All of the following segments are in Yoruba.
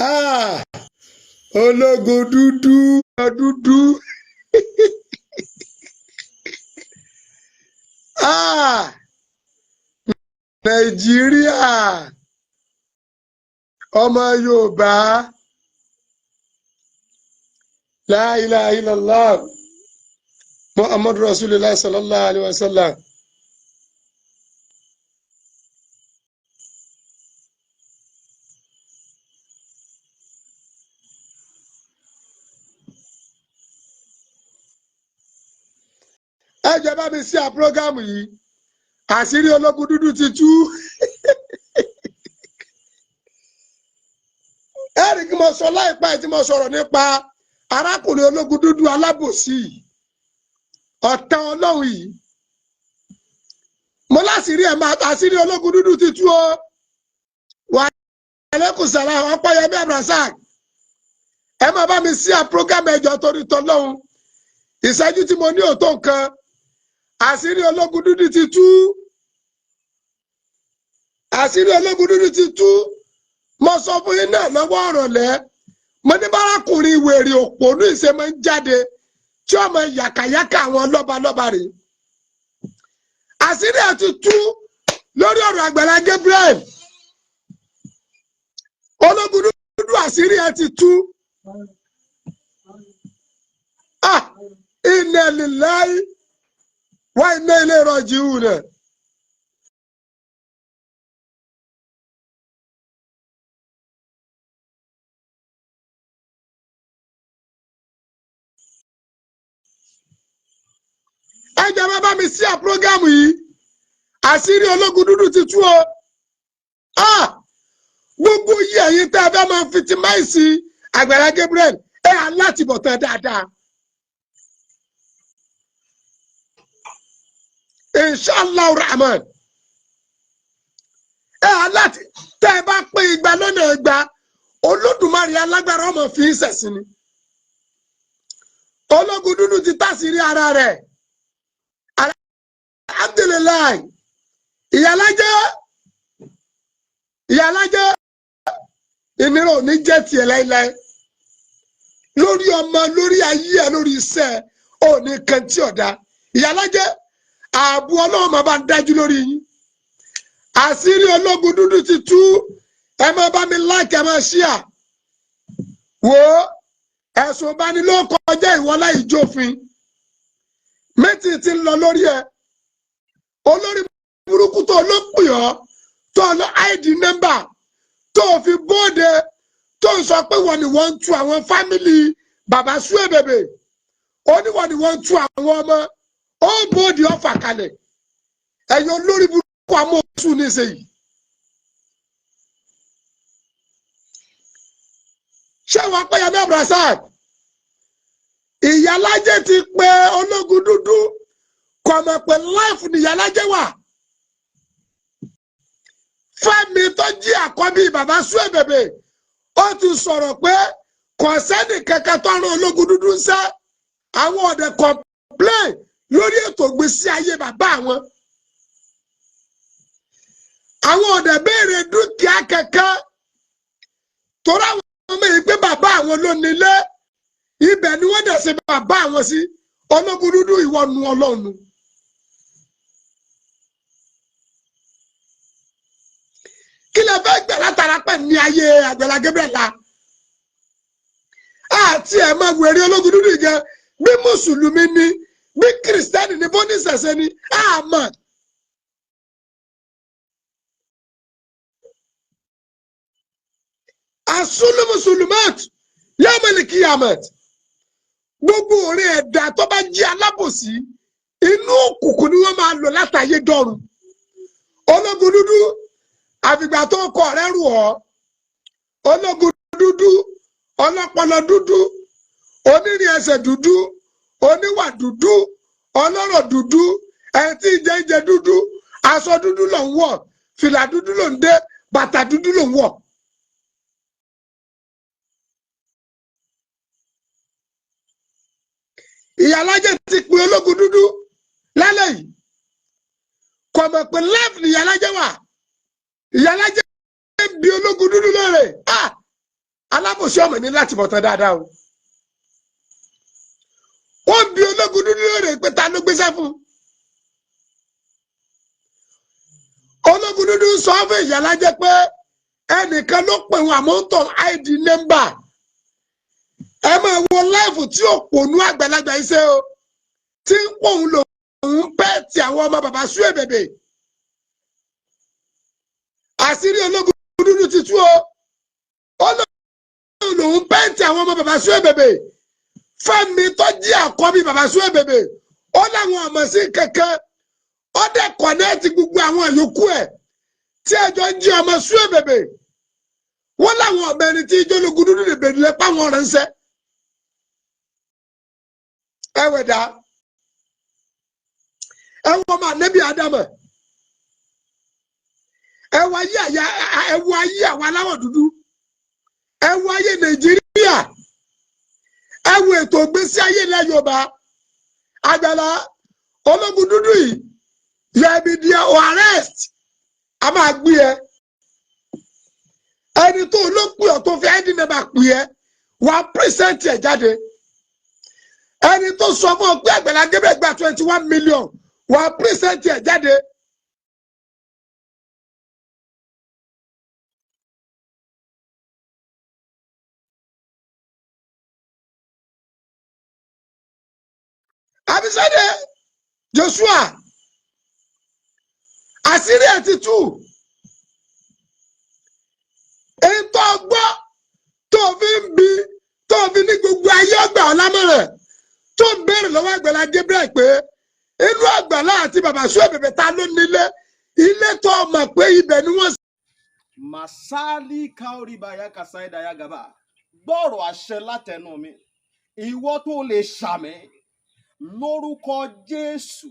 Ah, ológun dúdú. Ah, Nàìjíríà, ọmọ Yorùbá, la ilaha illallah, Muhammadu Rasulullah sallallahu alaihi wasallam. Ẹ jẹ́ bá mi sí à prógámù yìí, àṣírí ológun dúdú ti tú. Ẹ̀rí kí mo sọ láìpẹ́ tí mo sọ̀rọ̀ nípa arákùnrin ológun dúdú alábòsí ọ̀tá Ọlọ́run yìí. Mo láṣìírí ẹ̀ máa àṣírí ológun dúdú ti tú o. Wà alaikum salam Ọpẹ́yẹmí Abdulrasaq. Ẹ máa bá mi sí à prógámù ẹjọ́ torí tọ́lọ́run. Ìṣẹ́jú tí mo ní òótọ́ nǹkan. Àṣírí ológun dúdú ti tú. Àṣírí ológun dúdú ti tú. Mo sọ fún yín náà lọ́wọ́ ọ̀rọ̀lẹ́. Mo ní bárakùnrin wèrè òpònú ìṣe máa ń jáde tí ó máa yàkàyàkà àwọn lọ́balọ́ba rèé. Àṣírí ẹ̀ ti tú lórí ọ̀rọ̀ Àgbàlá Gabriel. Ológun dúdú àṣírí ẹ̀ ti tú. Inna lillahi wa inna ilayhi raji'un. Ẹ jẹ́ bá mi sí à prógámù yìí. Àṣírí ológun dúdú ti tú o. Gbogbo yìí ẹ̀yin tẹ́ ẹ fẹ́ máa fitimáìsì Àgbàlá Gabriel ẹ alátìbọ̀tán dáadáa. Inshallah Rahman. Aláti tẹ́ ẹ bá pé igba lọ́nà igba Olódùmarè alágbára ọmọ fi ń ṣẹ̀sìn ni. Ológun dúdú ti táṣìírí ara rẹ̀. Alhamdulillah. Ìyálájẹ́ ìnira ò ní jẹ́ tiẹ̀ láíláí. Lórí ọmọ, lórí ayé ẹ, lórí iṣẹ́ ò ní kan tí ọ̀dà. Ìyálájẹ́ ààbò Ọlọ́run máa bá ń dájú lórí yín. Àṣírí ológun dúdú ti tú. Ẹ máa bá mi like, ẹ máa share. Wò ó, ẹ̀sùn ìbanilórúkọjẹ́ ìwọlá ìjófin. Méjì ti ń lọ lórí ẹ. Olórí burúkú tó ló pè ọ́, tó lọ ID nọ́mbà, tó fi bóde, tó ń sọ pé wọ́n ni wọ́n ń tu àwọn fámìlì bàbá Suebebe. Ó ní wọ́n ni wọ́n ń tu àwọn ọmọ. Ó bóde ọ̀fà kalẹ̀. Ẹ̀yin olórí burúkú amóhùnsù ní ìṣe yìí. Ṣé wọ́n Ọpẹ́yẹmí Abdulrasaq? Ìyálájẹ́ ti pé ológun dúdú kò mọ̀ pé life ni ìyálájẹ́ wà. Fẹ́mi tó jí àkọ́bí bàbá Suebebe ó ti sọ̀rọ̀ pé kò sẹ́ni kankan tó rán ológun dúdú ń sẹ́. Àwọn ọ̀dẹ̀ complain lórí ètò ìgbésí ayé bàbá àwọn. Àwọn ọ̀dẹ̀ béèrè dúkìá kankan torí àwọn ọmọ yìí pé bàbá àwọn ló nílé. Ibẹ̀ ni wọ́n dẹ̀ ṣe bàbá àwọn sí. Ológun dúdú ìwọ nu Ọlọ́run. Kí lẹ fẹ́ gbà látara pẹ̀ ní ayé Àgbàlá Gabriel la? Àti ẹ̀ máa wèrè ológun dúdú jẹ bí Mùsùlùmí ni bí Kìrìsìtẹ́nì ni bó ní ṣẹ̀ṣẹ̀ ni àmọ́. Àsúlù Mùsùlùmát yawmal qiyamah. Gbogbo orí ẹ̀dá tó bá jí alábòsí inú òkùnkùn ni wọ́n máa lò látàyé dọ́run. Ológun dúdú àfìgbà tó kọ rẹ̀ rù ọ́. Ológun dúdú ọlọ́pọlọ dúdú onírìn ẹsẹ̀ dúdú oníwà dúdú ọlọ́rọ̀ dúdú ẹni tí jẹ dúdú aṣọ dúdú ló ń wọ̀ fìlà dúdú ló ń dé bàtà dúdú ló ń wọ̀. Ìyálájẹ́ ti pe ológun dúdú lálẹ́ yìí kò mọ̀ pé life ni ìyálájẹ́ wà. Ìyálájẹ́ bí ológun dúdú lóore. alábòsí ọmọ ní láti bọ̀tán dáadáa o. wọ́n bi ológun dúdú lóore pé ta ló gbéṣẹ́ fún. ológun dúdú sọ fún Ìyálájé pé ẹnìkan ló pè wọn àmọ́ntàn id nọ́mbà. ẹ máa wo láìfù tí òpònú àgbàlagbà iṣẹ́ o tí ń pòun lòun pẹ́ ti àwọn ọmọ bàbá Suebebe. àṣírí ológun dúdú ti tú o. ológun lòun pẹ́ ti àwọn ọmọ bàbá Suebebe. Fẹ́mi tó jí àkọ́bí bàbá Suebebe ó láwọn ọmọ sí kankan ó dẹ̀ kọ̀nẹ́ẹ̀tì gbogbo àwọn yòókù ẹ̀ tí ẹjọ́ ń jí ọmọ Suebebe wọ́n láwọn ọmọ ẹni tí ijó ológun dúdú lè bèrè lẹ́pà wọn ránṣẹ́. ẹ wẹ̀dá ẹ wọ́n ọmọ ànẹ́bí Ádámù ẹ wọ ayé àwọn aláwọ̀ dúdú ẹ wọ ayé Nàìjíríà ẹ wo ètò ìgbésí ayé ilẹ̀ Yorùbá. Àgbàlá ológun dúdú yìí yẹ ibi díẹ̀ o arrest a máa gbé ẹ ẹni tó olóòpù ọ tó fi id number pè ẹ wà á present ẹ jáde ẹni tó sọ fún ọ pé Àgbàlá Gabriel gba 21 million wà á present ẹ jáde. Abisade Joshua àṣírí ẹ̀ ti tú ètò ọgbọ́ tó fi ń bi tó fi ní gbogbo ayé ọgbà ọlámọ̀rẹ̀ tó ń béèrè lọ́wọ́ Àgbàlá Gabriel pé inú Àgbàlá àti bàbá Suebebe ta ló nílé ilé tó mọ̀ pé ibẹ̀ ni wọ́n. Masali kaoribaya kasaidaya gaba gbọ́rọ̀ àṣẹ látẹnu mi ìwọ tó lè ṣàmì lórúkọ Jésù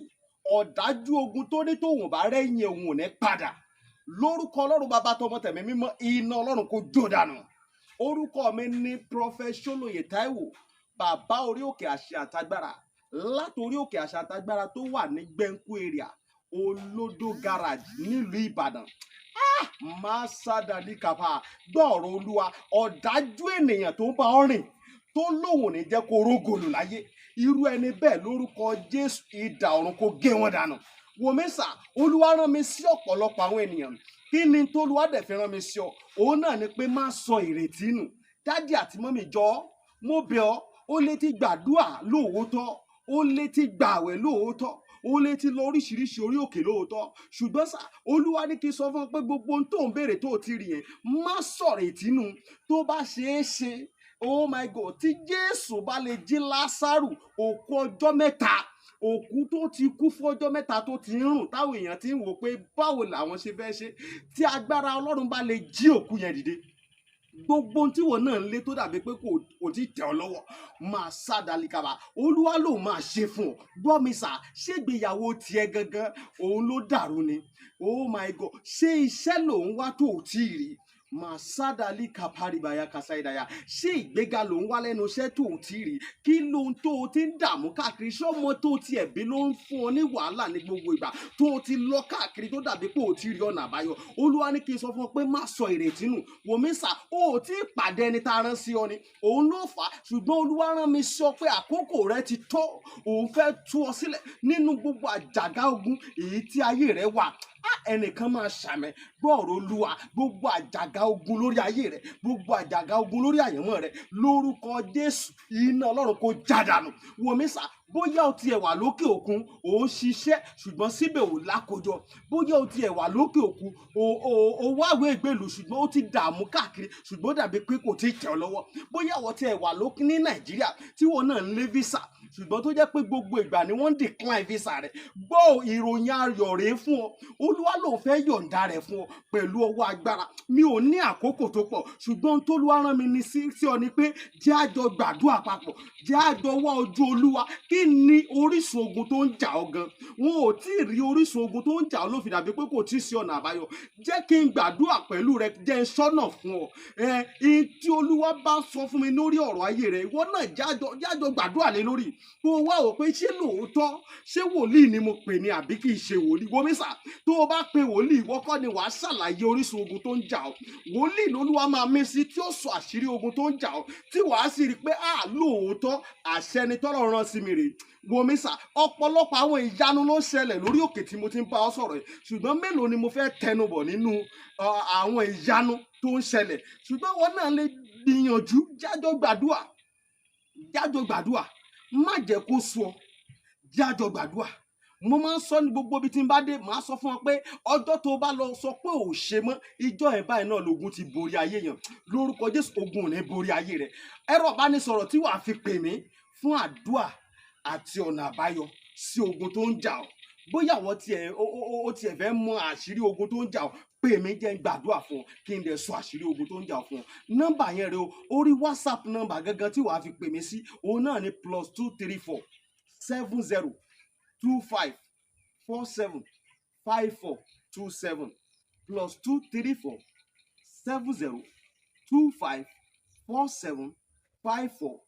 ọ̀dájú ogun tó ní tòun bá rẹ́yìn òun ò ní padà lórúkọ Ọlọ́run bàbá tọmọ tẹ̀mí mímọ́ iná Ọlọ́run kò jó dànù. Orúkọ mi ní Prophet Ṣólóyè Táíwò bàbá orí òkè àṣẹ àtagbára látòrí òkè àṣẹ àtagbára tó wà ní Gbẹ́ńkú area Olódó garage nílùú Ìbàdàn. Máṣádáli kàfà gbọ́ọ̀rọ̀ Olúwa ọ̀dájú ènìyàn tó ń bá ọ rìn tó lóun ò ní jẹ́ kó rógòlù láyé irú ẹni bẹ́ẹ̀ lórúkọ Jésù idà ọ̀run kó gé wọn dànù. Wòmísà Olúwa rán mi sí ọ̀pọ̀lọpọ̀ àwọn ènìyàn kí ni tó Olúwa dẹ̀ fi rán mi sí ọ òun náà ni pé má sọ ìrètí nù. Dádì àti mọ́mì jọ mo bẹ̀ ọ́ ó lè ti gbàdúrà lóòótọ́ ó lè ti gbààwẹ̀ lóòótọ́ ó lè ti lọ oríṣiríṣi orí òkè lóòótọ́ ṣùgbọ́n sá Olúwa ní kí n sọ fún ọ pé gbogbo ohun tó ń béèrè tó ti rí yẹn má sọ̀rọ̀ ìtínú tó bá ṣeé ṣe. Oh my God, tí Jésù bá lè jí Lásárù òkú ọjọ́ mẹ́ta òkú tó ti kú fún ọjọ́ mẹ́ta tó ti ń rùn táwọn èèyàn ti ń wò pé báwo làwọn ṣe fẹ́ ṣe tí agbára Ọlọ́run bá lè jí òkú yẹn dìde gbogbo tí wọn náà ń lé tó dàbí pé kò tí tẹ̀ ọ́ lọ́wọ́ máa ṣáàdálì kaba Olúwa ló máa ṣe fún ọ gbọ́ mi sà ṣégbéyàwó tiẹ̀ gangan òun ló dàrú ni oh my God ṣé iṣẹ́ lòun wá tó ò tí ì rí Masada lika paribaya kasaidaya ṣé ìgbéga ló ń wá lẹ́nu iṣẹ́ tó ti rí kí ló ń tó ti ń dààmú káàkiri ṣọmọ tó ti ẹ̀bí ló ń fún ọ ní wàhálà ní gbogbo ìgbà tó ti lọ káàkiri tó dàbí pé ò ti rí ọ̀nà àbáyọ Olúwa ní kí n sọ fún ọ pé má sọ ìrètí nù wòmísà ó ti pàdé ẹni tá a rán sí ọ ni òun ló fà á ṣùgbọ́n Olúwa rán mi sọ pé àkókò rẹ ti tó òun fẹ́ tú ọ sílẹ̀ nínú gbogbo àjàgà ogun èyí tí ayé rẹ wà ẹnìkan máa ṣàmẹ gbọ́ọ̀rọ̀ Olúwa gbogbo àjàgà ogun lórí ayé rẹ gbogbo àjàgà ogun lórí àyànmọ́ rẹ lórúkọ Jésù iná Ọlọ́run kó jádànù wòmísà bóyá o tiẹ̀ wà lókè òkun ò ń ṣiṣẹ́ ṣùgbọ́n síbẹ̀ ò lákòjọ bóyá o tiẹ̀ wà lókè òkun ò wáwé ìgbèlú ṣùgbọ́n ó ti dààmú káàkiri ṣùgbọ́n dàbí pé kò tí ì tẹ̀ ọ́ lọ́wọ́ bóyá o tiẹ̀ wà lókè ní Nàìjíríà tí wọn náà ń lé visa ṣùgbọ́n tó jẹ́ pé gbogbo ìgbà ni wọ́n ń decline visa rẹ̀ gbọ́ ìròyìn ayọ̀ rèé fún ọ Olúwa ló fẹ́ yọ̀ǹda rẹ̀ fún ọ pẹ̀lú ọwọ́ agbára mi ò ní àkókò tó pọ̀ ṣùgbọ́n tó Olúwa rán mi ní sí ọ ni pé jẹ́ a jọ gbàdúrà papọ̀ jẹ́ a jọ wá ojú Olúwa kí ni orísun ogun tó ń jà ọ́ gan wọn ò tí ì rí orísun ogun tó ń jà ọ́ ló fi dàbí pé kò tí ì sí ọ̀nà àbáyọ jẹ́ kí n gbàdúrà pẹ̀lú rẹ jẹ́ n sọ́nà fún ọ tí Olúwa bá sọ fún mi lórí ọ̀rọ̀ ayé rẹ ìwọ náà jájọ gbàdúrà lé lórí tó wá wò pé ṣé lóòótọ́ ṣé wòlíì ni mo pè ní àbí kì í ṣe wòlíì. Wòmísà, tó o bá pe wòlíì, ìwọ kọ́ ni wàá ṣàlàyé orísun ogun tó ń jà ọ́. Wòlíì lolúwa máa mí sí tí ó sọ àṣírí ogun tó ń jà ọ́, tí wàá sì rí i pé lóòótọ́ àṣẹ ni tọ́lọ́run rán sí mi rèé. Wòmísà, ọ̀pọ̀lọpọ̀ àwọn ìyanu ló ń ṣẹlẹ̀ lórí òkè tí mo ti ń bá ọ sọ̀rọ̀ yìí, ṣùgbọ́n mélòó ni mo fẹ́ tẹnubọ̀ nínú àwọn ìyanu tó ń ṣẹlẹ̀. Ṣùgbọ́n wọn náà lè gbìyànjú, jájọ gbàdúrà, má jẹ́ kó sú ọ, jájọ gbàdúrà. Mo máa ń sọ ní gbogbo ibi tí n bá dé, màá sọ fún ọ pé ọjọ́ tó bá lọ sọ pé ò ṣe mọ́, ìjọ ẹ̀ báyìí náà lógun ti borí ayé yẹn. Lórúkọ Jésù, ogun ò ní borí ayé rẹ. Ẹ̀rọ ìbánisọ̀rọ̀ tí wàá fi pè mí fún àdúrà àti ọ̀nà àbáyọ sí ogun tó ń jà ọ́. Bóyá àwọn tiẹ̀ fẹ́ mọ àṣírí ogun tó ń jà ọ́, pè mí jẹ́ n gbàdúrà fún ọ kí n dẹ̀ sọ àṣírí ogun tó ń jà ọ́ fún ọ. Nọ́mbà yẹn rẹ o, orí WhatsApp nọ́mbà gangan tí wàá fi pè mí sí, òun náà ni +234 70 25 47 54 27 +234 70 25 47 54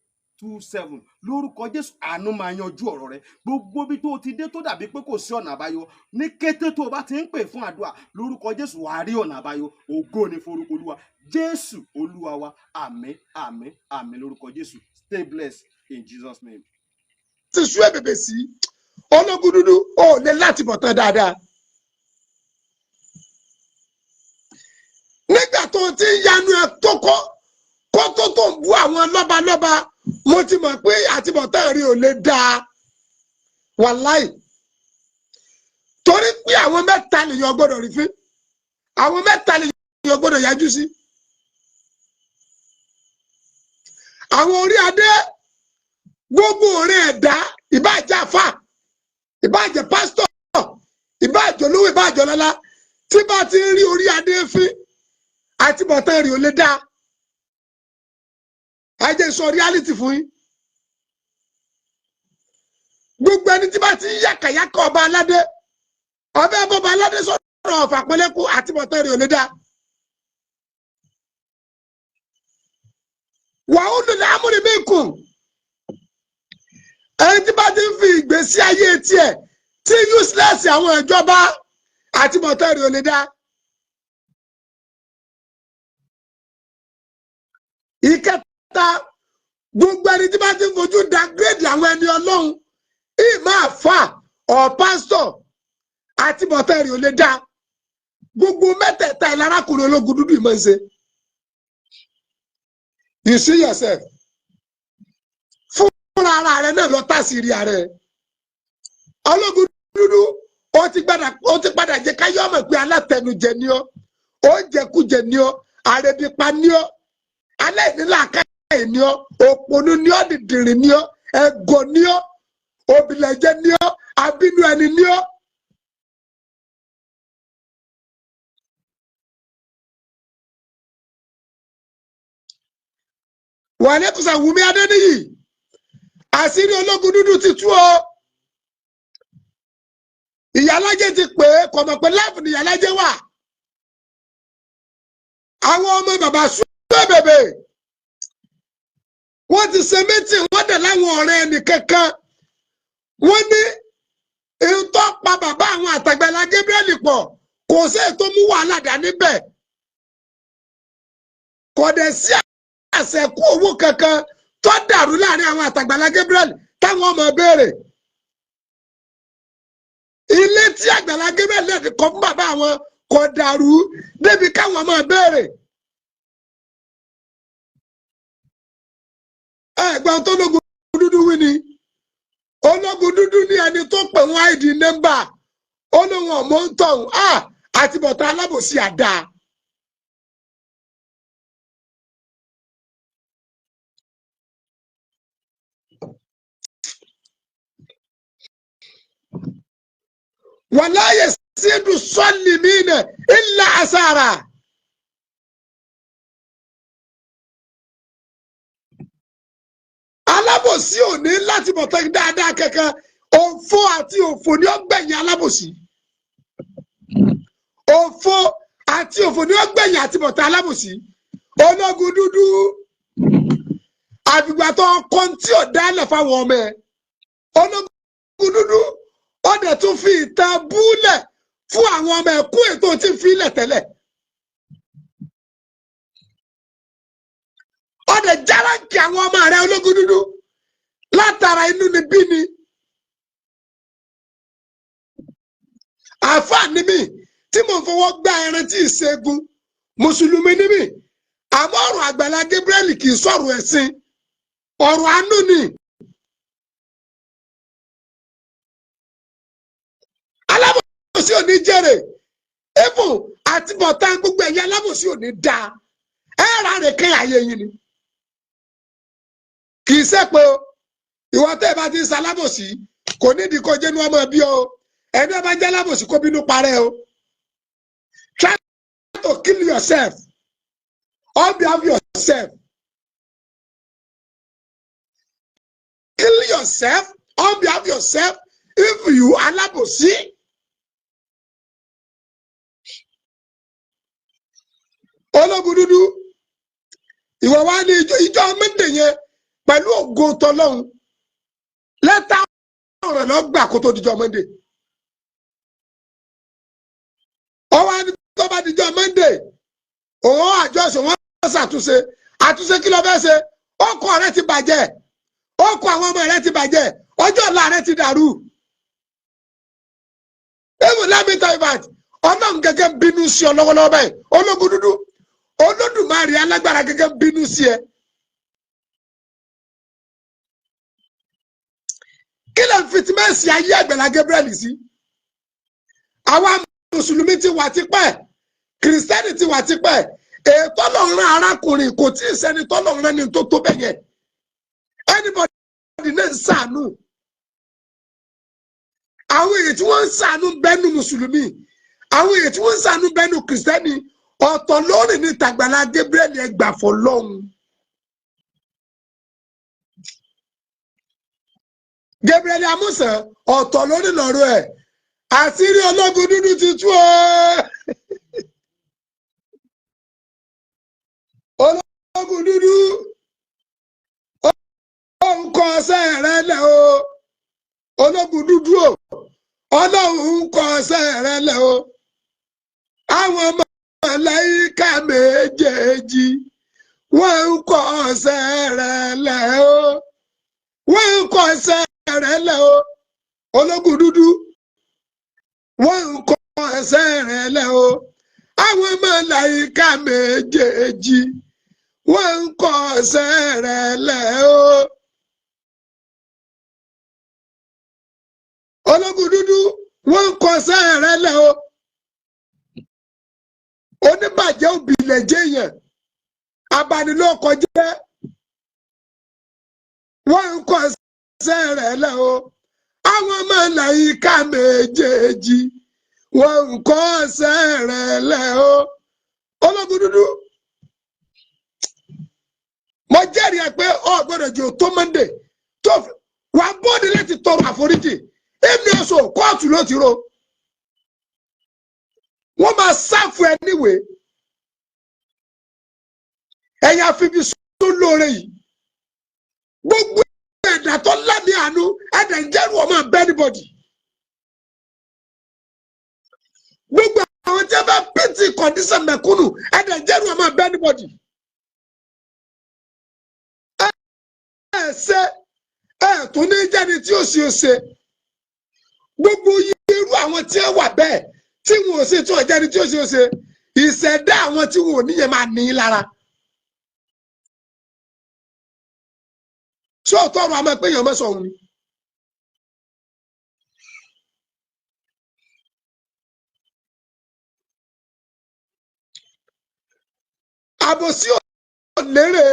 27. Lórúkọ Jésù, àánú máa yanjú ọ̀rọ̀ rẹ. Gbogbo bí tó o ti dé tó dàbí pé kò sí ọ̀nà àbáyọ, ní kété tó o bá ti ń pè fún àdúrà, lórúkọ Jésù wàá rí ọ̀nà àbáyọ. Ògo ni forúkọ Olúwa. Jésù Olúwa wa. Àmín, àmín, àmín lórúkọ Jésù. Stay blessed in Jesus' name. Ti sú ẹ̀bẹ̀bẹ̀ sí ológun dúdú ó lè láti bọ̀ tán dáadáa. Nígbà tó ti ń yanu ẹ̀ tó tó ń bú àwọn lọ́balọ́ba, mo ti mọ̀ pé àtibọ̀tán rí ò lè dáa. Wàláì. Torí pé àwọn mẹ́ta lèèyàn gbọ́dọ̀ rí fín. Àwọn mẹ́ta lèèyàn gbọ́dọ̀ yájú sí. Àwọn orí adé, gbogbo ọ̀rẹ́ ẹ̀dá, ìbáàjẹ́ àfà, ìbáàjẹ́ pásítọ̀, ìbáàjẹ́ olówó, ìbáàjẹ́ ọlọ́lá, tí bá ti ń rí orí adé fín, àtibọ̀tán rí ò lè dáa. Ẹ jẹ́ sọ reality fún yín. Gbogbo ẹni tí bá ti ń yàkàyàkà ọba aládé, ọba ẹbọba aládé sọ̀rọ̀ ọ̀fà pẹ́lẹ́kù, àtibọ̀tán rí ò lè dáa. Wàhùn ní amúni bí kùn. Ẹni tí bá ti ń fi ìgbésí ayé tiẹ̀ tí useless àwọn ìjọba, àtibọ̀tán rí ò lè dáa. Ìkẹta, gbogbo ẹni tí bá ti ń fojú downgrade àwọn ẹni Ọlọ́run, ìmọ̀ àfà ọ̀ pásítọ̀, àtibọ̀tán rí ò lè dáa. Gbogbo mẹ́tẹ̀ẹ̀ta ìlarákùnrin ológun dúdú ìmọ̀ ń ṣe. You see yourself. Fúnra ara rẹ náà lọ tàṣírí ara rẹ. Ológun dúdú ó ti padà jẹ́ káyọ̀ mọ̀ pé alátẹnujẹ ni ọ́, ó jẹkújẹ ni ọ́, àrèbípa ni ọ́, aláìníláàkáyè ni ọ́, òpònú ni ọ́, dìdìrìn ni ọ́, ẹ̀gọ̀ ni ọ́, òbílẹ̀jẹ́ ni ọ́, abínú ẹni ni ọ́. Wà lẹ́kùsà Wùmí Adéníyì, àṣírí ológun dúdú ti tú ọ. Ìyálájé ti pè é, kò mọ̀ pé láàfù ni ìyálájé wà. Àwọn ọmọ bàbá súnmọ́ bèbè, wọ́n ti ṣe méjì, wọ́n dẹ̀ láwọn ọ̀rẹ́ ẹnì kankan. Wọ́n ní ìtọ́ pa bàbá àwọn àtàgbàlá Gabriel pọ̀, kò sí ètò mú wàhálà dá níbẹ̀. Kò dẹ̀ sí àṣẹkù owó kankan tó dàrú láàrin àwọn àtàgbàlá Gabriel táwọn ọmọ béèrè. Ilé tí àgbàlá Gabriel lè kọ́ fún bàbá àwọn kò dàrú débi káwọn ọmọ béèrè. Ẹ̀gbọ́n tó lógun dúdú wí ni. Ológun dúdú ní ẹni tó pè wọ́n ID nọ́mbà. Ó lóun ọmọ ń tọ̀hún. Àtibọ̀tán alábòsí àdá. Wala yasidu salimina illa asara. Alábòsí ò ní láti bọ̀ tán dáadáa kankan. Òfò àti òfò ni ó gbẹ̀yìn alábòsí. Òfò àti òfò ni ó gbẹ̀yìn àti bọ̀tán alábòsí. Ológun dúdú, àfìgbà tó kọ́ tí ò dálẹ̀ fáwọn ọmọ ẹ̀. ológun dúdú ó dẹ̀ tún fi ìtàn búlẹ̀ fún àwọn ọmọ ẹ̀kú ètò tí ń filẹ̀ tẹ́lẹ̀. ó dẹ̀ járáǹkì àwọn ọmọ rẹ̀ ológun dúdú látara inú ni bí ni. àáfàá ni mí tí mo fọwọ́ gbá ẹran tí ì ṣẹ́gun mùsùlùmí ni mí àmọ́ ọ̀rọ̀ Àgbàlá Gabriel kì í sọ̀rọ̀ ẹ̀sìn ọ̀rọ̀ àánú ni. alábòsí ò ní jèrè efo àti bọ̀tán gbogbo ẹ̀yà alábòsí ò ní da ẹ̀rà rẹ̀ kẹ́ àyè yìí ni. kì í ṣe pé o ìwọ tẹ́ ẹ bá ti ń sa alábòsí kò nídìí kó jẹ́nu ọmọ bí o ẹni ọba jẹ́ alábòsí kó bínú parẹ́ o. try to kill yourself on behalf of yourself. Kill yourself on behalf of yourself if you alábòsí. ológun dúdú ìwọ wá ní ìjọ mẹ́ndé yẹn pẹ̀lú ògo tọlọ́hun lẹ́tà ọ̀rọ̀ lọ gbà kó tó dijọ́ mẹ́ndé. ọwọ́ ní tó bá dijọ́ mẹ́ndé òun àjọṣe wọn ṣàtúnṣe àtúnṣe kí ló fẹ́ ṣe ọkọ rẹ ti bàjẹ́ ọkọ àwọn ọmọ rẹ ti bàjẹ́ ọjọ́ ọ̀la rẹ ti dàrú. even let me tell you that ọlọ́run gẹ́gẹ́ bínú sí ọ lọ́wọ́lọ́wọ́ báyìí ológun dúdú olódùmarè alágbára gẹ́gẹ́ bínú sí ẹ. kí ló ń fitimẹ́sì ayé Àgbàlá Gabriel sí? àwa mùsùlùmí ti wà tipẹ́ kìrìsìtẹ́nì ti wà tipẹ́ ètò ọlọ́run arákùnrin kò tí ì sẹ́ni tọ́lọ́run ẹni tó tó bẹ́ẹ̀ yẹn anybody náà ń ṣàánú. àwọn èyí tí wọ́n ń ṣàánú bẹ́nu mùsùlùmí àwọn èyí tí wọ́n ń ṣàánú bẹ́nu kìrìsìtẹ́nì ọ̀tọ̀ lórí ní tàgbàlá Gabriel ẹgbà fọlọ́hun. Gabriel Amusan ọ̀tọ̀ lórí lọ́rọ̀ ẹ̀ àṣírí ológun dúdú ti tú o. ológun dúdú ó ń kọ ọsẹ rẹ lẹ o ológun dúdú o ọlọ́run ń kọ ọsẹ rẹ lẹ o àwọn ọmọ màláíkà méjèèjì wọ́n ń kọ ọsẹ rẹ lẹ o wọ́n ń kọ ọsẹ rẹ lẹ o ológun dúdú wọ́n ń kọ ọsẹ rẹ lẹ o àwọn màláíkà méjèèjì wọ́n ń kọ ọsẹ rẹ lẹ o. ológun dúdú wọ́n ń kọ ọsẹ rẹ lẹ o. oníbàjẹ́ òbílẹ̀ jẹ́yàn abanilókọjẹ́ wọ́n ń kọ ọsẹ rẹ lẹ o. àwọn màláíkà méjèèjì wọ́n ń kọ ọsẹ rẹ lẹ o. ológun dúdú mo jẹ́rìí ẹ pé ọ gbọ́dọ̀ jẹ́ òtó mọ́ndé tó wà bọ́ọ̀dì láti tọrọ àforíjì èmi ọ̀sọ̀ kóòtù ló ti ro wọ́n máa sáfù ẹ níwèé ẹ̀yà fífi sún lóore yìí gbogbo ẹ̀dá tó lámì àánú ẹ̀dá ń jẹ́rù ọmọ bẹ́ẹ̀nibọ̀dì gbogbo àwọn tí a bá pìtì kọ̀dísàn mẹ̀kúnnù ẹ̀dá ń jẹ́rù ọmọ bẹ́ẹ̀nibọ̀dì. ṣe tún ní jẹ́ni tí ó ṣe gbogbo irú àwọn tí ó wà bẹ́ẹ̀ tí wọn ò ṣe tí wọn jẹ́ni tí ó ṣe ìṣẹ̀dá àwọn tí wọn ò níyẹn máa ní lára. ṣé òótọ́ ọ̀rọ̀ àmọ́ pé èèyàn mẹ́sàn-án òun ni. àbòsí ò lérè.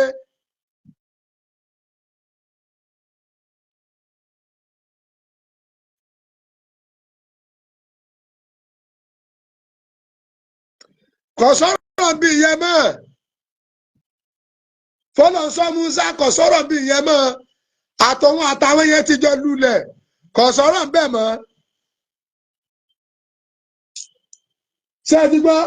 kò sọ̀rọ̀ bí ìyẹn mọ́ fọlọ́nsọ Musa kò sọ̀rọ̀ bí ìyẹn mọ́ àtọ̀hún àtàwọn yẹn ti jọ lulẹ̀ kò sọ̀rọ̀ bẹ́ẹ̀ mọ́ ṣé ẹ ti gbọ́.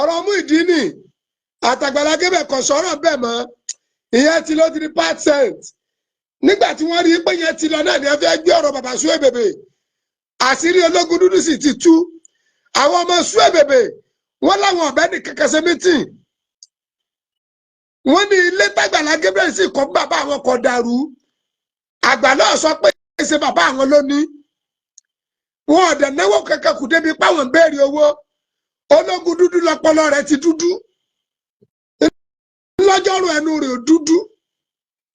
ọ̀rọ̀ Muyideen àtàgbàlá Gabriel kò sọ̀rọ̀ bẹ́ẹ̀ mọ́ ìyẹn ti lọ ti di percent nígbà tí wọ́n rí pé yẹn ti lọ náà ni ẹ fẹ́ gbé ọ̀rọ̀ bàbá Suebebe àṣírí ológun dúdú sì ti tú àwọn ọmọ Suebebe wọ́n láwọn ọ̀bẹ ní kẹ̀kẹ́ ṣe mítìn wọ́n ní ilé tàgbàlá Gabriel sì kọ́ bàbá àwọn kò dàrú àgbà náà sọ pé ṣe bàbá àwọn ló ní wọn ò dẹ̀ náwó kankan kù débi páwọn ń béèrè owó ológun dúdú lọpọlọ rẹ̀ ti dúdú lọ́jọ́rùú ẹnu rẹ̀ ò dúdú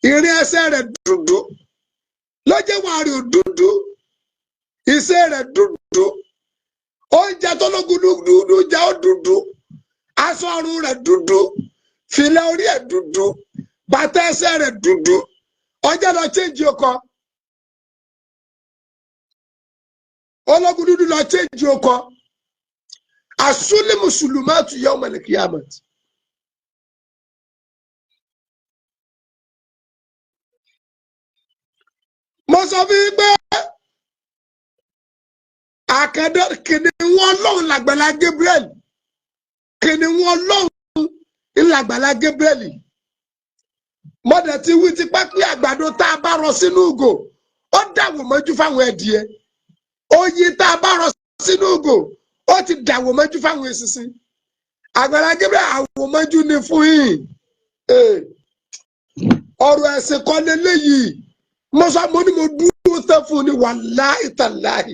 ìrìn ẹsẹ̀ rẹ̀ dúdú lọ́jọ́wọ́ rẹ̀ ò dúdú ìṣe rẹ̀ dúdú oúnjẹ tó lógun dúdú jẹ ó dúdú aṣọ ọrùn rẹ̀ dúdú fìlà orí ẹ̀ dúdú bàtà ẹsẹ̀ rẹ̀ dúdú ọjọ́ lọ chéjì ọkọ ológun dúdú lọ chéjì ọkọ asúlẹ̀ mùsùlùmá tu yawmal qiyamah. mo sọ fún yín pé àkàndá kìnìún Ọlọ́run làgbàlá Gabriel kìnìún Ọlọ́run ńlàgbàlá Gabriel mo dẹ̀ ti wí tipá pé àgbàdo tá a bá rọ sínú ìgò ó dàwó mọ́jú fáwọn ẹdìyẹ oyin tá a bá rọ sínú ìgò ó ti dàwó mọ́jú fáwọn eṣinṣin àgbàlá Gabriel àwò mọ́jú ni fún yín ọ̀rọ̀ ẹ̀sìn kan lélẹ́yìí mo sọ mo ní mo dúró tán fún ni wàláhì tàláhì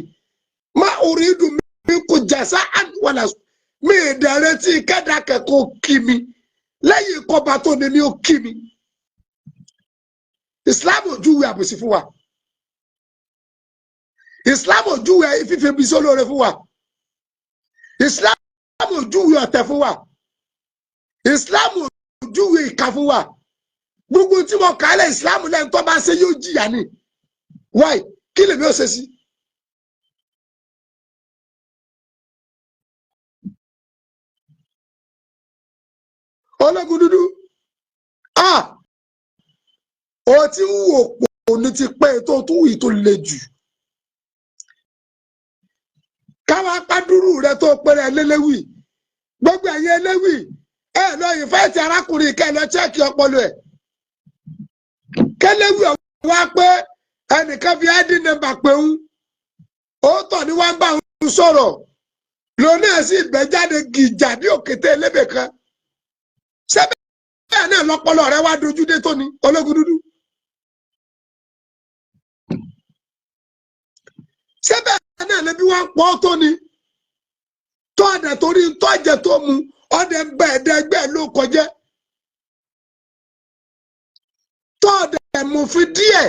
má uridu minkum jasa'an wala mi ìdẹ̀rẹ̀ tí kẹ́dà kẹ́kọ̀ọ́ kí mi lẹ́yìn ìkọba tó ní ní ó kí mi Islam ojúwe àbòsí fún wa Islam ojúwe fífi bí sólóore fún wa Islam ojúwe ọ̀tẹ̀ fún wa Islam ojúwe ìka fún wa gbogbo tí mo kà á lẹ̀ Islam lẹ́yìn tó bá ṣe yóò jìyà ni why kí lèmi ó ṣe sí. ológun dúdú ó ti ń wò pò ní ti pẹ́ tó tún wì tó le jù káwa pàdúrú rẹ tó pẹrẹ lélẹ́wì gbogbo ẹ̀yẹ ẹlẹ́wì ẹ lọ ìfẹ́ẹ̀tì arákùnrin kẹ lọ chẹ́ẹ̀kì ọpọlọ ẹ̀ kẹlẹ́wì wá pé ẹnìkan fi ID number pé ń ó tọ̀ ní wọ́n bá ń sọ̀rọ̀ lónà ẹ̀ sì gbẹ́jáde gìjà bí òkété elébè kan sẹ́bẹ̀ bẹ́ẹ̀ náà lọ́pọlọ rẹ wá dojú dé tó ní ológun dúdú sẹ́bẹ̀ náà lẹ́bí wọ́n pọ̀ tó ní tó ọ̀dẹ̀ torí tó ẹ̀jẹ̀ tó mu ọ̀dẹ̀ ń bẹ ẹ̀ẹ́dẹ́gbẹ́ ló kọjẹ́ tó ọ̀dẹ̀ mú fi díẹ̀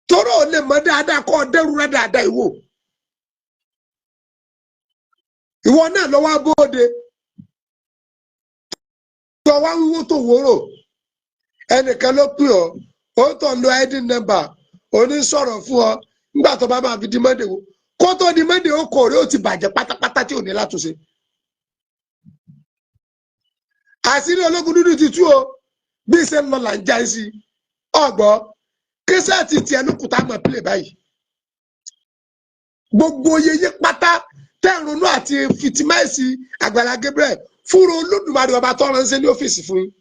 tóró ò lè mọ dáadáa kọ́ ọ̀dẹ́rù rẹ dáadáa ìwọ náà lọ́wọ́ abóde tó wá ń wó tó wóró ẹnìkan ló pè ọ́ ó tọ̀ ń lo ID number òní sọ̀rọ̀ fún ọ nígbà tó bá máa fi di Monday wo kó tó di Monday ó kò rí ó ti bàjẹ́ pátápátá tí ò ní látúnṣe. àṣírí ológun dúdú ti tú o bí ṣe ń lọ là ń já sí ọgbọ kẹsẹ̀tì tiẹ̀ ló kùtà mọ̀ pílẹ̀ báyìí gbogbo yeye pátá tẹ̀rùnú àti fìtìmáìsì Àgbàlá Gabriel fúnra Olódùmarè ọba tó ránṣẹ́ ní ọ́fíìsì fún yín